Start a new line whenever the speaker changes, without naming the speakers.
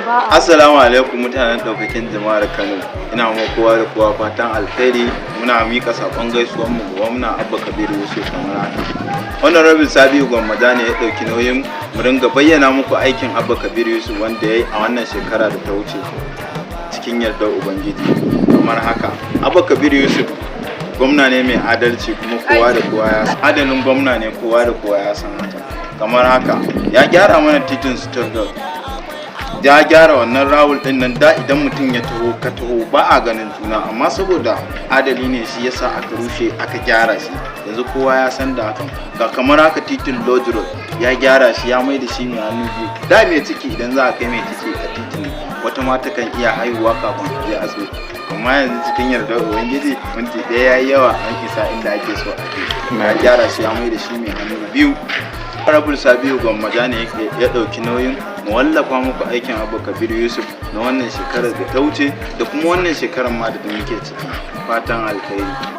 Assalamu alaikum mutanen daukakin jama'ar Kano. Ina ma kowa da kowa fatan alheri. Muna mika sakon gaisuwar mu ga gwamna Abba Kabiru Yusuf kamar haka. Wannan rabin Sabiu Gwammaja ne ya dauki nauyin mu ringa bayyana muku aikin Abba Kabiru Yusuf wanda yayi a wannan shekara da ta wuce cikin yardar Ubangiji. Kamar haka, Abba Kabiru Yusuf gwamna ne mai adalci kuma kowa da kowa ya san adalin gwamna ne, kowa da kowa ya san haka. Kamar haka, ya gyara mana titin Stuttgart, ya gyara wannan rawul din nan da idan mutum ya taho ka taho ba a ganin juna, amma saboda adali ne shi yasa aka rushe aka gyara shi, yanzu kowa ya san da hakan. Ga kamar haka titin Lodge Road ya gyara shi ya mai da shi mai hannu biyu. Da mai ciki idan za a kai mai ciki a titin wata mata kan iya haihuwa kafin a je asibiti, amma yanzu cikin yardar Ubangiji minti ɗaya yayi yawa an isa inda ake so a kai. Ya gyara shi ya mai da shi mai hannu biyu. Rabin Sabiu Gwammaja ne ya ɗauki nauyin mu wallafa muku aikin Abba Kabiru Yusuf na wannan shekarar da ta wuce da kuma wannan shekarar ma da muke ciki. Fatan alkhairi.